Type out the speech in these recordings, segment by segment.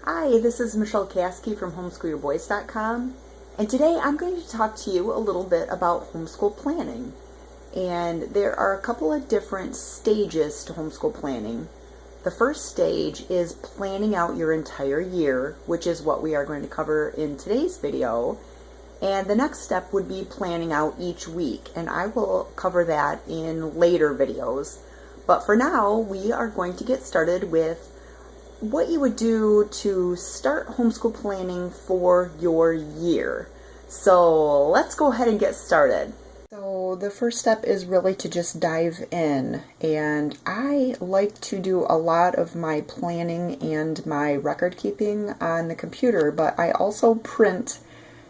Hi, this is Michelle Caskey from Homeschool-Your-Boys.com, and today I'm going to talk to you a little bit about homeschool planning. And there are a couple of different stages to homeschool planning. The first stage is planning out your entire year, which is what we are going to cover in today's video. And the next step would be planning out each week, and I will cover that in later videos. But for now, we are going to get started with what you would do to start homeschool planning for your year. So let's go ahead and get started. So the first step is really to just dive in, and I like to do a lot of my planning and my record keeping on the computer, but I also print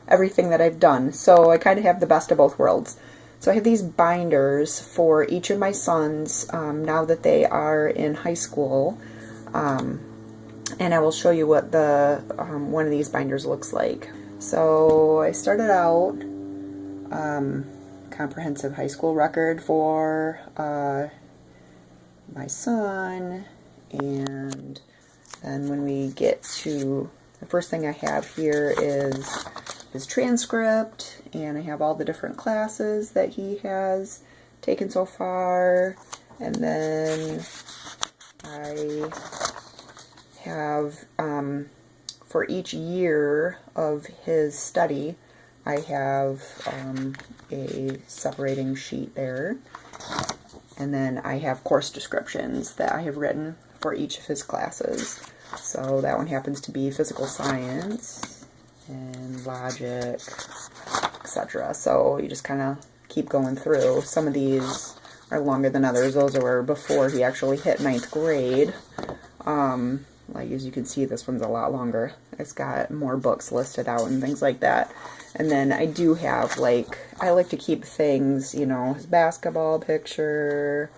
everything that I've done, so I kind of have the best of both worlds. So I have these binders for each of my sons now that they are in high school. And I will show you what the one of these binders looks like. So I started out comprehensive high school record for my son, and then when we get to the first thing I have here is his transcript, and I have all the different classes that he has taken so far, and then I have for each year of his study, I have a separating sheet there, and then I have course descriptions that I have written for each of his classes. So that one happens to be physical science and logic, etc. So you just kind of keep going through. Some of these are longer than others. Those were before he actually hit 9th grade. Like, as you can see, this one's a lot longer. It's got more books listed out and things like that. And then I do have, like, I like to keep things, you know, his basketball picture.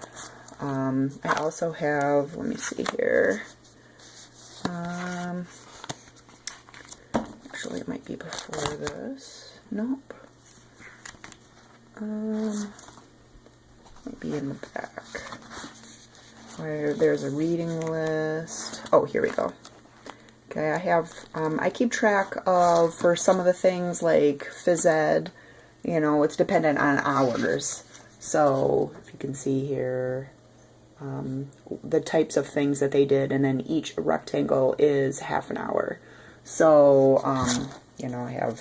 I also have, let me see here. Actually, it might be before this. Nope. Might be in the back. Where there's a reading list. Oh, here we go. Okay, I have, I keep track of, for some of the things like phys ed, you know, it's dependent on hours. So, if you can see here, the types of things that they did, and then each rectangle is half an hour. So, you know, I have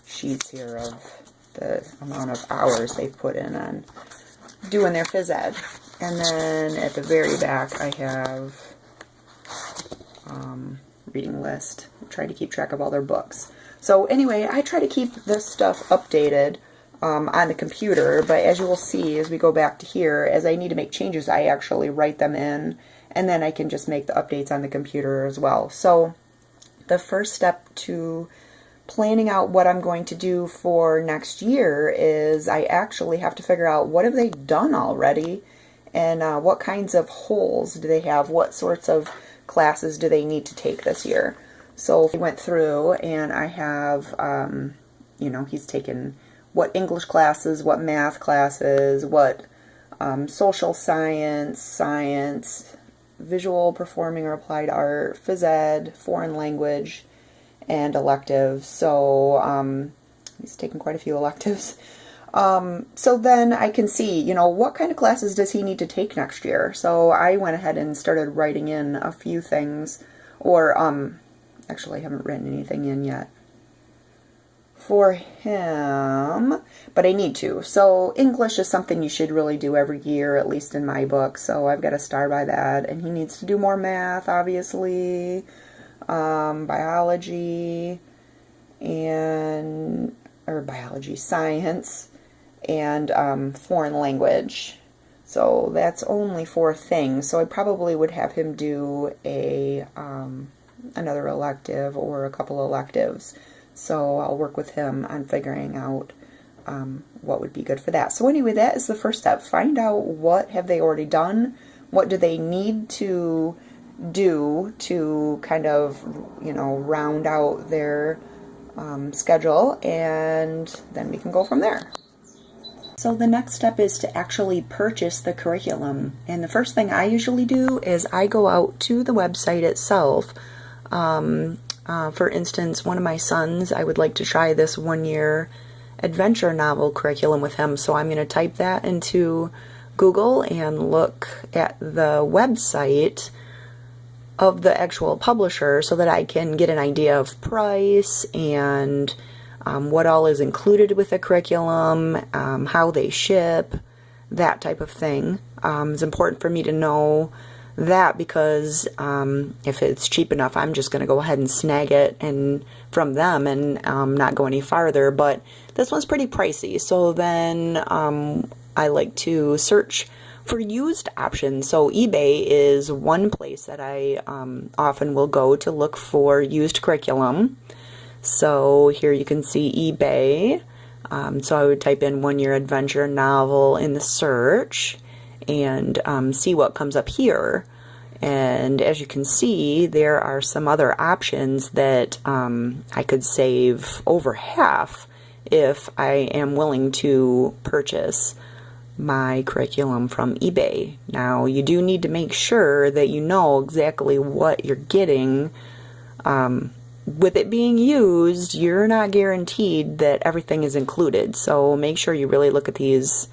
sheets here of the amount of hours they've put in on doing their phys ed. And then at the very back, I have reading list. I try to keep track of all their books. So anyway, I try to keep this stuff updated on the computer, but as you will see, as we go back to here, as I need to make changes, I actually write them in, and then I can just make the updates on the computer as well. So the first step to planning out what I'm going to do for next year is I actually have to figure out what have they done already, and what kinds of holes do they have, what sorts of classes do they need to take this year. So we went through, and I have, you know, he's taken what English classes, what math classes, what social science, science, visual, performing or applied art, phys ed, foreign language, and electives. So he's taken quite a few electives. So then I can see, you know, what kind of classes does he need to take next year. So I went ahead and started writing in a few things, or actually I haven't written anything in yet for him, but I need to. So English is something you should really do every year, at least in my book, so I've got to start by that. And he needs to do more math, obviously, biology, science, and foreign language. So that's only 4 things. So I probably would have him do a another elective or a couple electives. So I'll work with him on figuring out what would be good for that. So anyway, that is the first step. Find out what have they already done, what do they need to do to kind of, you know, round out their schedule, and then we can go from there. So the next step is to actually purchase the curriculum. And the first thing I usually do is I go out to the website itself For instance, one of my sons, I would like to try this 1-year adventure novel curriculum with him. So I'm going to type that into Google and look at the website of the actual publisher so that I can get an idea of price and what all is included with the curriculum, how they ship, that type of thing. It's important for me to know that because if it's cheap enough, I'm just going to go ahead and snag it and from them and not go any farther. But this one's pretty pricey, so then I like to search for used options. So eBay is one place that I often will go to look for used curriculum. So here you can see eBay. So I would type in 1-year adventure novel in the search and see what comes up here. And as you can see, there are some other options that I could save over half if I am willing to purchase my curriculum from eBay. Now, you do need to make sure that you know exactly what you're getting. With it being used, you're not guaranteed that everything is included, so make sure you really look at these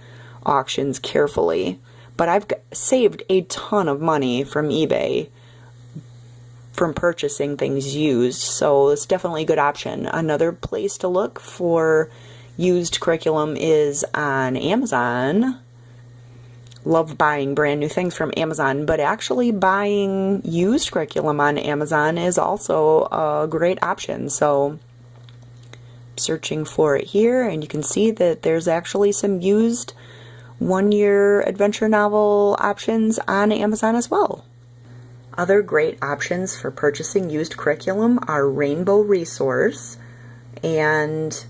auctions carefully. But I've saved a ton of money from eBay from purchasing things used, so it's definitely a good option. Another place to look for used curriculum is on Amazon. Love buying brand new things from Amazon, but actually buying used curriculum on Amazon is also a great option. So searching for it here, and you can see that there's actually some used 1-year adventure novel options on Amazon as well. Other great options for purchasing used curriculum are Rainbow Resource and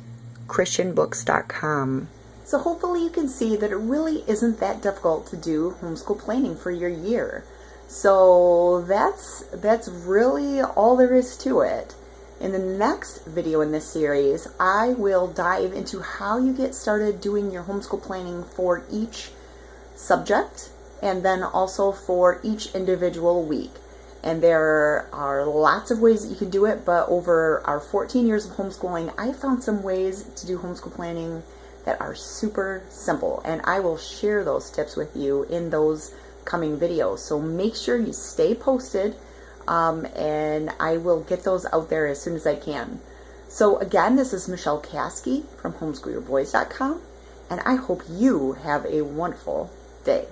ChristianBooks.com. So hopefully you can see that it really isn't that difficult to do homeschool planning for your year. So that's really all there is to it. In the next video in this series, I will dive into how you get started doing your homeschool planning for each subject and then also for each individual week. And there are lots of ways that you can do it, but over our 14 years of homeschooling, I found some ways to do homeschool planning that are super simple, and I will share those tips with you in those coming videos. So make sure you stay posted, and I will get those out there as soon as I can. So again, this is Michelle Caskey from Homeschool-Your-Boys.com, and I hope you have a wonderful day.